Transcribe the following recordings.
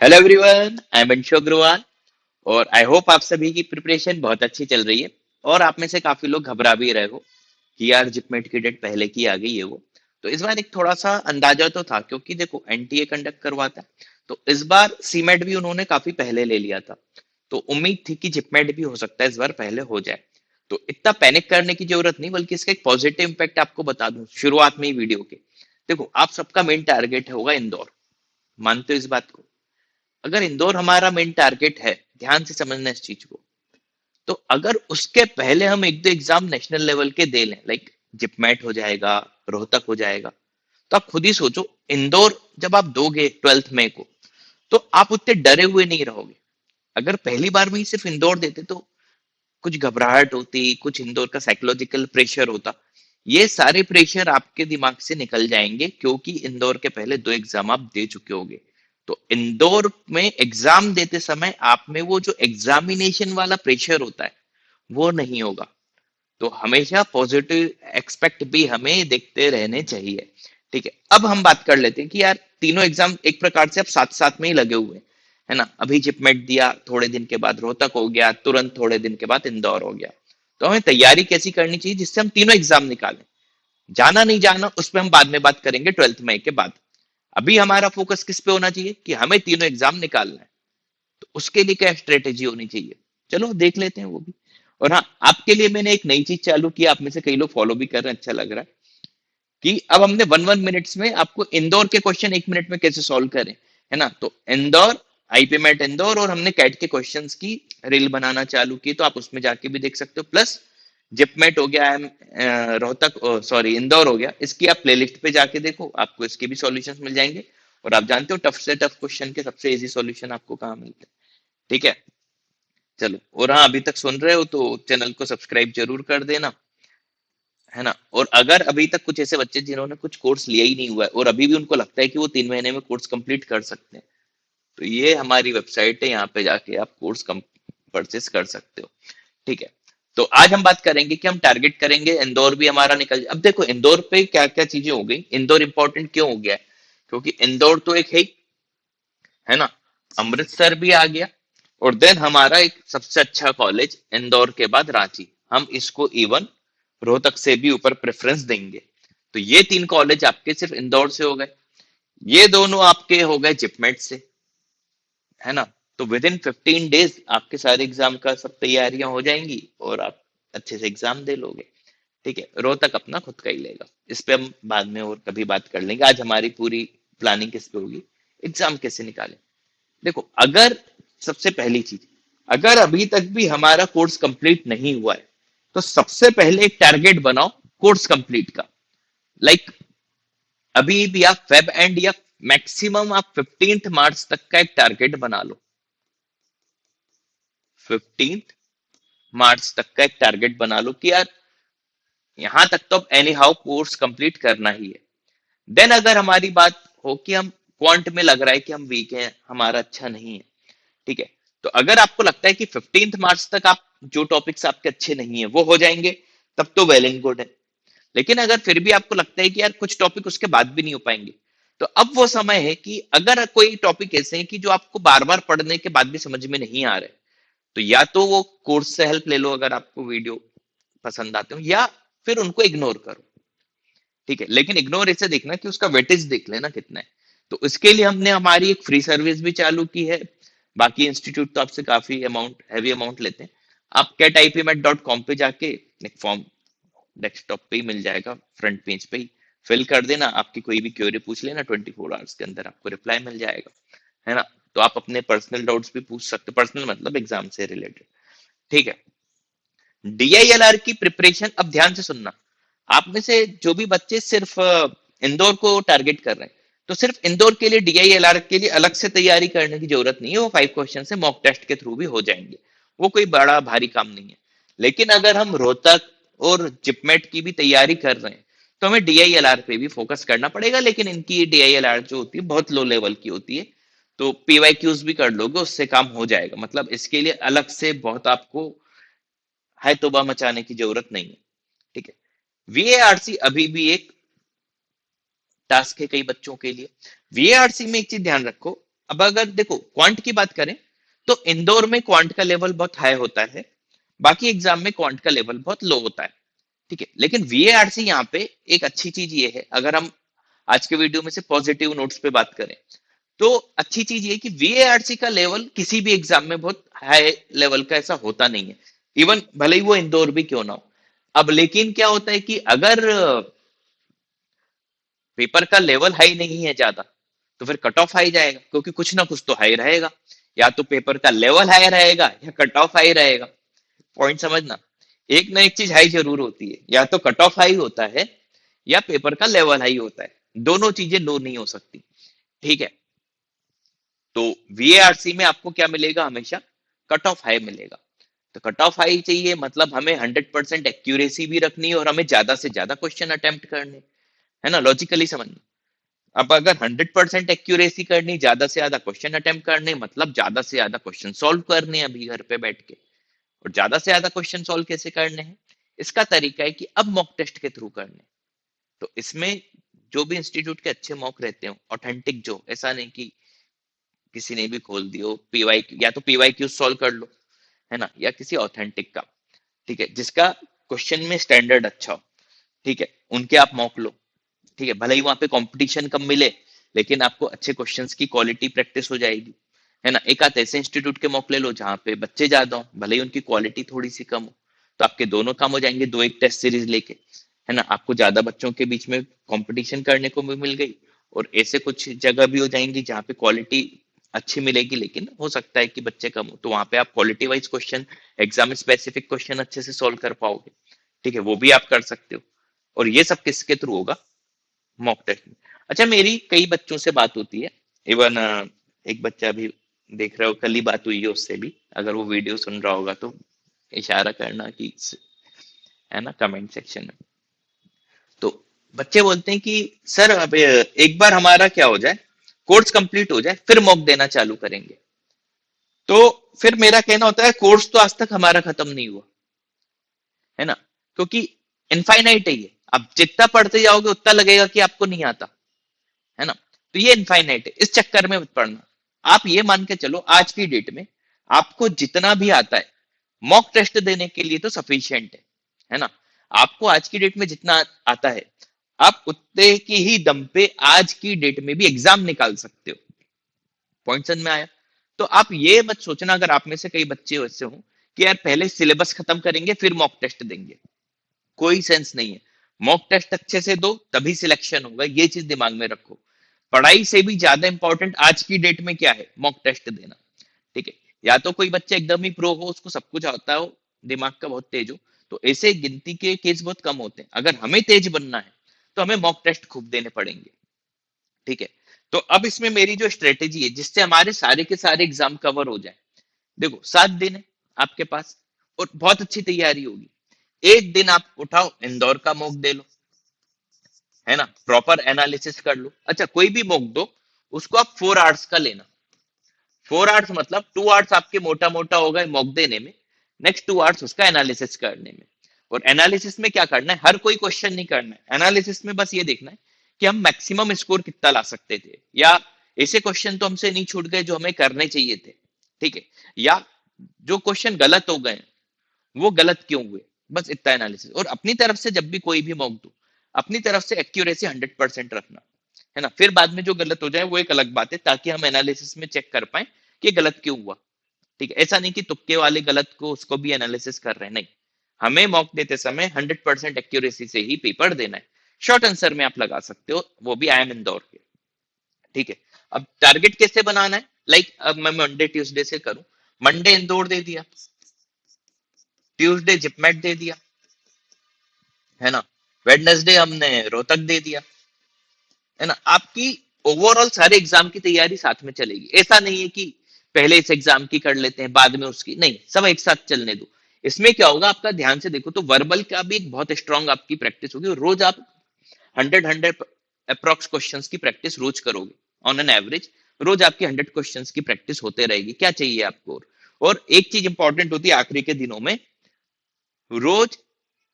Hello everyone, I am Anshu Agarwal. और I hope आप सभी की प्रिपरेशन बहुत अच्छी चल रही है। और आप में से काफी लोग घबरा भी रहे हो कि यार जिपमेट की डेट पहले की आ गई है वो। तो इस बार एक थोड़ा सा अंदाजा तो था, क्योंकि देखो एनटीए कंडक्ट करवाता है, तो इस बार सीमेट भी उन्होंने काफी पहले ले लिया था। तो उम्मीद थी कि जिपमेट भी हो सकता है इस बार पहले हो जाए। तो इतना पैनिक करने की जरूरत नहीं, बल्कि इसका एक पॉजिटिव इम्पैक्ट आपको बता दूं शुरुआत में ही वीडियो के। देखो, आप सबका मेन टारगेट होगा इंदौर। मानते हो इस बात को? अगर इंदौर हमारा मेन टारगेट है, ध्यान से समझना इस चीज को। तो अगर उसके पहले हम एक दो एग्जाम नेशनल लेवल के दे लें, लाइक जिपमेट हो जाएगा, रोहतक हो जाएगा, तो आप खुद ही सोचो, इंदौर जब आप दोगे 12th मई को, तो आप उतने डरे हुए नहीं रहोगे। अगर पहली बार में ही सिर्फ इंदौर देते तो कुछ घबराहट होती, कुछ इंदौर का साइकोलॉजिकल प्रेशर होता। ये सारे प्रेशर आपके दिमाग से निकल जाएंगे, क्योंकि इंदौर के पहले दो एग्जाम आप दे चुके होगे। तो इंदौर में एग्जाम देते समय आप में वो जो एग्जामिनेशन वाला प्रेशर होता है वो नहीं होगा। तो हमेशा पॉजिटिव एक्सपेक्ट भी हमें देखते रहने चाहिए। ठीक है, अब हम बात कर लेते हैं कि यार तीनों एग्जाम एक प्रकार से अब साथ साथ में ही लगे हुए हैं, है ना। अभी जिपमेट दिया, थोड़े दिन के बाद रोहतक हो गया, तुरंत थोड़े दिन के बाद इंदौर हो गया। तो हमें तैयारी कैसी करनी चाहिए जिससे हम तीनों एग्जाम निकालें? जाना नहीं जाना उस पर हम बाद में बात करेंगे 12th मई के बाद। अभी हमारा फोकस किस पे होना चाहिए कि हमें तीनों एग्जाम निकालना है। तो उसके लिए क्या स्ट्रेटेजी होनी चाहिए, चलो देख लेते हैं वो भी। और हाँ, आपके लिए मैंने एक नई चीज चालू की, आप में से कई लोग फॉलो भी कर रहे हैं, अच्छा लग रहा है कि अब हमने वन वन मिनट्स में आपको इंदौर के क्वेश्चन 1 मिनट में कैसे सॉल्व करें, है ना। तो इंदौर, आईपी मैट इंदौर, और हमने कैट के क्वेश्चंस की रील बनाना चालू की, तो आप उसमें जाके भी देख सकते हो। प्लस जिपमेट हो गया, रोहतक, सॉरी इंदौर हो गया, इसकी आप प्लेलिस्ट पे जाके देखो, आपको इसके भी सॉल्यूशंस मिल जाएंगे। और आप जानते हो टफ से टफ क्वेश्चन के सबसे इजी सॉल्यूशन आपको कहाँ मिलते हैं। ठीक है, चलो। और हाँ, अभी तक सुन रहे हो तो चैनल को सब्सक्राइब जरूर कर देना, है ना। और अगर अभी तक कुछ ऐसे बच्चे जिन्होंने कुछ कोर्स लिया ही नहीं हुआ है और अभी भी उनको लगता है कि वो 3 महीने में कोर्स कंप्लीट कर सकते हैं, तो ये हमारी वेबसाइट है, यहाँ पे जाके आप कोर्स कम परचेस कर सकते हो। ठीक है, तो आज हम बात करेंगे कि हम टारगेट करेंगे इंदौर भी हमारा निकल जाए। अब देखो इंदौर पे क्या क्या चीजें हो गई, इंदौर इंपॉर्टेंट क्यों हो गया है, क्योंकि इंदौर तो एक है ना। अमृतसर भी आ गया, और देन हमारा एक सबसे अच्छा कॉलेज इंदौर के बाद रांची, हम इसको इवन रोहतक से भी ऊपर प्रेफरेंस देंगे। तो ये तीन कॉलेज आपके सिर्फ इंदौर से हो गए, ये दोनों आपके हो गए जिपमेट से, है ना। तो विद इन 15 डेज आपके सारे एग्जाम का सब तैयारियां हो जाएंगी और आप अच्छे से एग्जाम दे लोगे। ठीक है, रोहतक अपना खुद का ही लेगा, इस पे हम बाद में और कभी बात कर लेंगे। आज हमारी पूरी प्लानिंग किस पे होगी, एग्जाम कैसे निकालें। देखो, अगर सबसे पहली चीज, अगर अभी तक भी हमारा कोर्स कंप्लीट नहीं हुआ है, तो सबसे पहले एक टारगेट बनाओ कोर्स कंप्लीट का। लाइक अभी भी आप फेब एंड या मैक्सिमम आप 15th मार्च तक का एक टारगेट बना लो। 15th मार्च तक का एक टारगेट बना लो कि यार यहां तक तो अब एनी हाउ कोर्स कंप्लीट करना ही है। देन अगर हमारी बात हो कि हम क्वांट में लग रहा है कि हम वीक हैं, हमारा अच्छा नहीं है, ठीक है, तो अगर आपको लगता है कि 15th मार्च तक आप जो टॉपिक्स आपके अच्छे नहीं है वो हो जाएंगे, तब तो वेल एंड गुड है। लेकिन अगर फिर भी आपको लगता है कि यार कुछ टॉपिक उसके बाद भी नहीं हो पाएंगे, तो अब वो समय है कि अगर कोई टॉपिक ऐसे हैं कि जो आपको बार बार पढ़ने के बाद भी समझ में नहीं आ रहे, तो या तो वो कोर्स से हेल्प ले लो अगर आपको वीडियो पसंद आते हो, या फिर उनको इग्नोर करो। ठीक है, लेकिन इग्नोर ऐसे देखना कि उसका वेटेज देख लेना कितना है। तो इसके लिए हमने हमारी एक फ्री सर्विस भी चालू की है। बाकी इंस्टीट्यूट तो आपसे काफी अमाउंट, हैवी अमाउंट लेते हैं। आप catipmet.com पे जाके एक फॉर्म डेस्कटॉप पे ही मिल जाएगा, फ्रंट पेज पे ही फिल कर देना, आपकी कोई भी क्वेरी पूछ लेना, 24 आवर्स के अंदर आपको रिप्लाई मिल जाएगा, है ना। तो आप अपने पर्सनल डाउट्स भी पूछ सकते हो, पर्सनल मतलब एग्जाम से रिलेटेड। ठीक है, डीआईएलआर की प्रिपरेशन, अब ध्यान से सुनना। आप में से जो भी बच्चे सिर्फ इंदौर को टारगेट कर रहे हैं, तो सिर्फ इंदौर के लिए डीआईएलआर के लिए अलग से तैयारी करने की जरूरत नहीं है। वो 5 क्वेश्चन से मॉक टेस्ट के थ्रू भी हो जाएंगे, वो कोई बड़ा भारी काम नहीं है। लेकिन अगर हम रोहतक और जिपमेट की भी तैयारी कर रहे हैं, तो हमें डीआईएलआर पे भी फोकस करना पड़ेगा। लेकिन इनकी डीआईएलआर जो होती है बहुत लो लेवल की होती है, तो पीवाईक्यूज भी कर लोगे उससे काम हो जाएगा। मतलब इसके लिए अलग से बहुत आपको है तोबा मचाने की जरूरत नहीं है। ठीक है, वीएआरसी अभी भी एक टास्क है कई बच्चों के लिए। वीएआरसी में एक चीज ध्यान रखो, अब अगर देखो क्वांट की बात करें तो इंदौर में क्वांट का लेवल बहुत हाई होता है, बाकी एग्जाम में क्वांट का लेवल बहुत लो होता है। ठीक है, लेकिन वीएआरसी यहाँ पे एक अच्छी चीज ये है, अगर हम आज के वीडियो में से पॉजिटिव नोट्स पे बात करें तो अच्छी चीज ये कि वीएआरसी का लेवल किसी भी एग्जाम में बहुत हाई लेवल का ऐसा होता नहीं है, इवन भले ही वो इंदौर भी क्यों ना हो। अब लेकिन क्या होता है कि अगर पेपर का लेवल हाई नहीं है ज्यादा तो फिर कट ऑफ हाई जाएगा, क्योंकि कुछ ना कुछ तो हाई रहेगा, या तो पेपर का लेवल हाई रहेगा या कट ऑफ हाई रहेगा। पॉइंट समझना, एक ना एक चीज हाई जरूर होती है, या तो कट ऑफ हाई होता है या पेपर का लेवल हाई होता है, दोनों चीजें लो नहीं हो सकती। ठीक है, तो वीएआरसी में आपको क्या मिलेगा, हमेशा कट ऑफ हाई मिलेगा। तो कट ऑफ हाई चाहिए मतलब हमें 100% एक्यूरेसी भी रखनी है और हमें ज्यादा से ज्यादा क्वेश्चन अटेम्प्ट करने, है ना, लॉजिकली समझना। अब अगर 100% एक्यूरेसी करनी, ज्यादा से ज्यादा क्वेश्चन अटेम्प्ट करने, मतलब ज्यादा से ज्यादा क्वेश्चन सॉल्व करने हैं अभी घर पे बैठ के। और ज्यादा से ज्यादा क्वेश्चन सॉल्व कैसे करने हैं, इसका तरीका है कि अब मॉक टेस्ट के थ्रू करने हैं। तो इसमें जो भी इंस्टीट्यूट के अच्छे मॉक रहते हो, ऑथेंटिक, जो ऐसा नहीं कि किसी ने भी खोल दियो पीवाई, या तो पीवाई क्यू सॉल्व कर लो, है ना, या किसी ऑथेंटिक का, ठीक है, जिसका क्वेश्चन में स्टैंडर्ड अच्छा हो, ठीक है, उनके आप मॉक लो। ठीक है, भले ही वहां पे कंपटीशन कम मिले लेकिन आपको अच्छे क्वेश्चंस की क्वालिटी प्रैक्टिस हो जाएगी, है ना। एक आध ऐसे इंस्टीट्यूट के मॉक ले लो जहाँ पे बच्चे ज्यादा हो, भले ही उनकी क्वालिटी थोड़ी सी कम हो, तो आपके दोनों काम हो जाएंगे, दो एक टेस्ट सीरीज लेके, है ना। आपको ज्यादा बच्चों के बीच में कंपटीशन करने को भी मिल गई, और ऐसे कुछ जगह भी हो जाएंगी जहाँ पे क्वालिटी अच्छी मिलेगी लेकिन हो सकता है कि बच्चे कम हो, तो वहां पे आप quality wise question, exam specific question अच्छे से सॉल्व कर पाओगे। ठीक है, वो भी आप कर सकते हो। और ये सब किसके थ्रू होगा, मॉक टेस्ट में। अच्छा, मेरी कई बच्चों से बात होती है, इवन एक बच्चा भी देख रहे हो, कल ही बात हुई है उससे भी, अगर वो वीडियो सुन रहा होगा तो इशारा करना कि, है ना, कमेंट सेक्शन में। तो बच्चे बोलते हैं कि सर अब एक बार हमारा क्या हो जाए, कोर्स कंप्लीट हो जाए फिर मॉक देना चालू करेंगे। तो फिर मेरा कहना होता है कोर्स तो आज तक हमारा खत्म नहीं हुआ, है ना, क्योंकि इनफाइनाइट है ये, आप जितना पढ़ते जाओगे उतना लगेगा कि आपको नहीं आता, है ना। तो ये इनफाइनाइट है, इस चक्कर में मत पढ़ना। आप ये मान के चलो आज की डेट में आपको जितना भी आता है मॉक टेस्ट देने के लिए तो सफिशिएंट है ना। आपको आज की डेट में जितना आता है आप उतने की ही दम पे आज की डेट में भी एग्जाम निकाल सकते हो। पॉइंट समझ में आया। तो आप ये मत सोचना, अगर आप में से कई बच्चे वैसे हो कि यार पहले सिलेबस खत्म करेंगे फिर मॉक टेस्ट देंगे, कोई सेंस नहीं है। मॉक टेस्ट अच्छे से दो तभी सिलेक्शन होगा, ये चीज दिमाग में रखो। पढ़ाई से भी ज्यादा इंपॉर्टेंट आज की डेट में क्या है, मॉक टेस्ट देना। ठीक है, या तो कोई बच्चा एकदम ही प्रो हो, उसको सब कुछ आता हो, दिमाग का बहुत तेज हो, तो ऐसे गिनती के केस बहुत कम होते हैं। अगर हमें तेज बनना है तो हमें मॉक टेस्ट खूब देने पड़ेंगे। ठीक है, तो अब इसमें मेरी जो स्ट्रेटेजी है जिससे हमारे सारे के सारे एग्जाम कवर हो जाए, देखो 7 दिन है आपके पास और बहुत अच्छी तैयारी होगी। एक दिन आप उठाओ इंदौर का मॉक दे लो, है ना, प्रॉपर एनालिसिस कर लो। अच्छा, कोई भी मॉक दो, उसको आप 4 आवर्स का लेना। 4 आवर्स मतलब 2 आवर्स आपके मोटा मोटा हो गए मॉक देने में, नेक्स्ट 2 आवर्स उसका एनालिसिस करने में। और एनालिसिस में क्या करना है, हर कोई क्वेश्चन नहीं करना है एनालिसिस में, बस ये देखना है कि हम मैक्सिमम स्कोर कितना ला सकते थे, या ऐसे क्वेश्चन तो हमसे नहीं छूट गए जो हमें करने चाहिए थे। ठीक है, या जो क्वेश्चन गलत हो गए वो गलत क्यों हुए, बस इतना एनालिसिस। और अपनी तरफ से जब भी कोई भी मॉक दो, अपनी तरफ से एक्यूरेसी 100% रखना, है ना। फिर बाद में जो गलत हो जाए वो एक अलग बात है, ताकि हम एनालिसिस में चेक कर पाए कि गलत क्यों हुआ। ठीक है, ऐसा नहीं कि तुक्के वाले गलत को उसको भी एनालिसिस कर रहे हैं, नहीं। हमें मॉक देते समय 100% एक्यूरेसी से ही पेपर देना है। शॉर्ट आंसर में आप लगा सकते हो, वो भी आई एम इंदौर के। ठीक है, अब टारगेट कैसे बनाना है, लाइक अब मैं मंडे ट्यूसडे से करूं, मंडे इंदौर दे दिया, ट्यूसडे जिपमेट दे दिया, है ना, वेडनेसडे हमने रोहतक दे दिया, है ना। आपकी ओवरऑल सारे एग्जाम की तैयारी साथ में चलेगी। ऐसा नहीं है कि पहले इस एग्जाम की कर लेते हैं बाद में उसकी, नहीं, सब एक साथ चलने दो। इसमें क्या होगा, आपका ध्यान से देखो तो वर्बल का भी एक बहुत स्ट्रांग आपकी प्रैक्टिस होगी, और रोज आप 100 अप्रॉक्स क्वेश्चंस की प्रैक्टिस रोज करोगे, ऑन एन एवरेज रोज आपकी 100 क्वेश्चंस की प्रैक्टिस होते रहेगी। क्या चाहिए आपको, और एक चीज इंपॉर्टेंट होती है आखिरी के दिनों में, रोज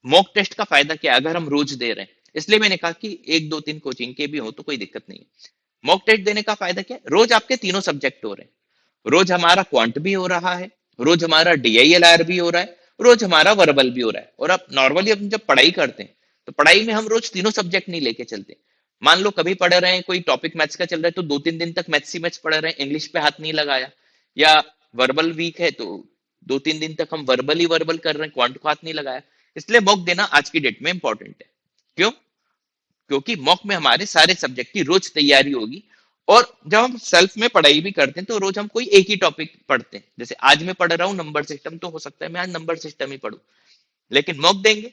मॉक टेस्ट का फायदा क्या है, अगर हम रोज दे रहे हैं, इसलिए मैंने कहा कि 1 2 3 कोचिंग के भी हो तो कोई दिक्कत नहीं है। मॉक टेस्ट देने का फायदा क्या है? रोज आपके तीनों सब्जेक्ट हो रहे हैं, रोज हमारा क्वांट भी हो रहा है, रोज हमारा डीआईएलआर भी हो रहा है, रोज हमारा वर्बल भी हो रहा है। और अब नॉर्मली हम जब पढ़ाई करते हैं तो पढ़ाई में हम रोज तीनों सब्जेक्ट नहीं लेके चलते। मान लो कभी पढ़ रहे हैं, कोई टॉपिक मैथ्स का चल रहा है तो 2-3 दिन तक मैथ्स ही मैथ्स पढ़ रहे हैं, इंग्लिश पे हाथ नहीं लगाया। या वर्बल वीक है तो 2-3 दिन तक हम वर्बल ही वर्बल कर रहे हैं, क्वांट को हाथ नहीं लगाया। इसलिए मॉक देना आज की डेट में इंपॉर्टेंट है। क्यों? क्योंकि मॉक में हमारे सारे सब्जेक्ट की रोज तैयारी होगी। और जब हम सेल्फ में पढ़ाई भी करते हैं तो रोज हम कोई एक ही टॉपिक पढ़ते हैं। जैसे आज मैं पढ़ रहा हूँ नंबर सिस्टम, तो हो सकता है मैं आज नंबर सिस्टम ही पढ़ूं। लेकिन मॉक देंगे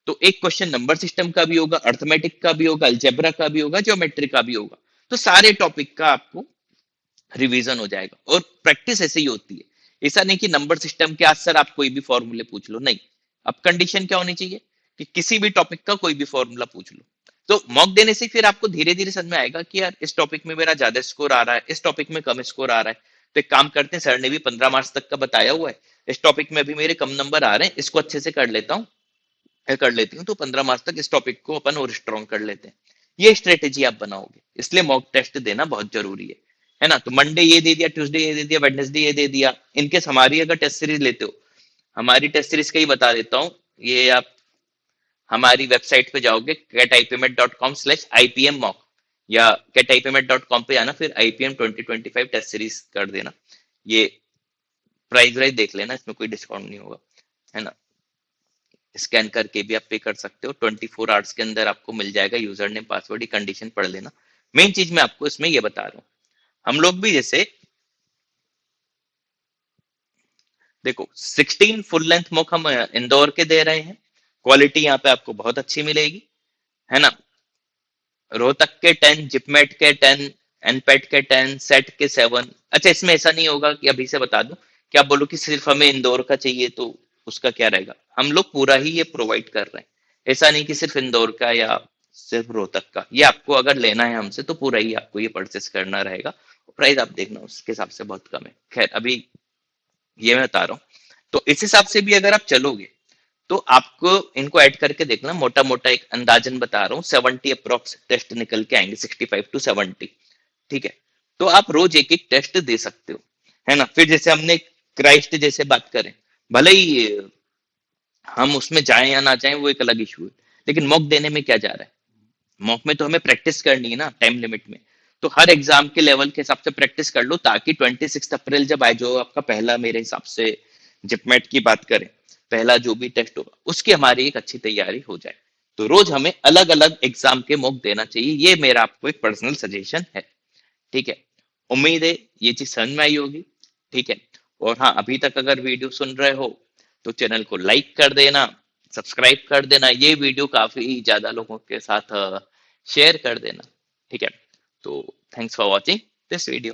तो एक क्वेश्चन नंबर सिस्टम का भी होगा, अर्थमेटिक का भी होगा, अलजेब्रा का भी होगा, ज्योमेट्री का भी होगा। तो सारे टॉपिक का आपको रिवीजन हो जाएगा। और प्रैक्टिस ऐसे ही होती है। ऐसा नहीं कि नंबर सिस्टम के आज सर आप कोई भी फॉर्मूले पूछ लो, नहीं। अब कंडीशन क्या होनी चाहिए कि किसी भी टॉपिक का कोई भी फॉर्मूला पूछ लो। तो मॉक देने से फिर आपको धीरे धीरे समझ में आएगा कि यार इस टॉपिक में मेरा ज्यादा स्कोर आ रहा है, इस टॉपिक में कम स्कोर आ रहा है। तो एक काम करते हैं, सर ने भी 15 मार्क्स तक का बताया हुआ है, इस टॉपिक में भी मेरे कम नंबर आ रहे हैं, इसको अच्छे से कर लेता हूँ, कर लेती हूँ, तो 15 मार्क्स तक इस टॉपिक को अपन और स्ट्रॉन्ग कर लेते हैं। ये स्ट्रेटेजी आप बनाओगे, इसलिए मॉक टेस्ट देना बहुत जरूरी है ना। तो मंडे ये दे दिया, ट्यूसडे ये दे दिया, वेडनेसडे ये दे दिया। इनके हमारी अगर टेस्ट सीरीज लेते हो, हमारी टेस्ट सीरीज का ही बता देता हूँ। ये आप हमारी वेबसाइट पे जाओगे catipmet.com/IPM मॉक, या catipmet.com पे जाना, फिर IPM 2025 टेस्ट सीरीज कर देना। ये प्राइस वाइज देख लेना, इसमें कोई डिस्काउंट नहीं होगा, है ना। स्कैन करके भी आप पे कर सकते हो, 24 आवर्स के अंदर आपको मिल जाएगा यूजर नेम पासवर्ड। ही कंडीशन पढ़ लेना। मेन चीज मैं आपको इसमें ये बता रहा हूँ, हम लोग भी जैसे देखो 16 फुल लेंथ मॉक हम इंदौर के दे रहे हैं, क्वालिटी यहाँ पे आपको बहुत अच्छी मिलेगी, है ना। रोहतक के 10, जिपमेट के 10, एनपेट के 10, सेट के 7। अच्छा, इसमें ऐसा नहीं होगा कि अभी से बता दूं कि आप बोलो कि सिर्फ हमें इंदौर का चाहिए, तो उसका क्या रहेगा। हम लोग पूरा ही ये प्रोवाइड कर रहे हैं। ऐसा नहीं कि सिर्फ इंदौर का या सिर्फ रोहतक का। ये आपको अगर लेना है हमसे तो पूरा ही आपको ये परचेस करना रहेगा। प्राइस आप देखना उसके हिसाब से बहुत कम है। खैर, अभी ये मैं बता रहा हूँ, तो इस हिसाब से भी अगर आप चलोगे तो आपको इनको ऐड करके देखना। मोटा मोटा एक अंदाजन बता रहा हूँ, 70 अप्रोक्स टेस्ट निकल के आएंगे, 65 to 70। ठीक है, तो आप रोज एक एक टेस्ट दे सकते हो, है ना। फिर जैसे हमने क्राइस्ट जैसे बात करें, भले ही हम उसमें जाएं या ना जाएं वो एक अलग इशू है, लेकिन मॉक देने में क्या जा रहा है। मॉक में तो हमें प्रैक्टिस करनी है ना, टाइम लिमिट में। तो हर एग्जाम के लेवल के हिसाब से प्रैक्टिस कर लो, ताकि 26 अप्रैल जब आए, जो आपका पहला मेरे हिसाब से जिपमेट की बात करें, पहला जो भी टेस्ट होगा उसकी हमारी एक अच्छी तैयारी हो जाए। तो रोज हमें अलग अलग एग्जाम के मॉक देना चाहिए, ये मेरा आपको एक पर्सनल सजेशन है। ठीक है, उम्मीद है ये चीज समझ में आई होगी। ठीक है, और हाँ, अभी तक अगर वीडियो सुन रहे हो तो चैनल को लाइक कर देना, सब्सक्राइब कर देना, ये वीडियो काफी ज्यादा लोगों के साथ शेयर कर देना। ठीक है, तो thanks for watching this video.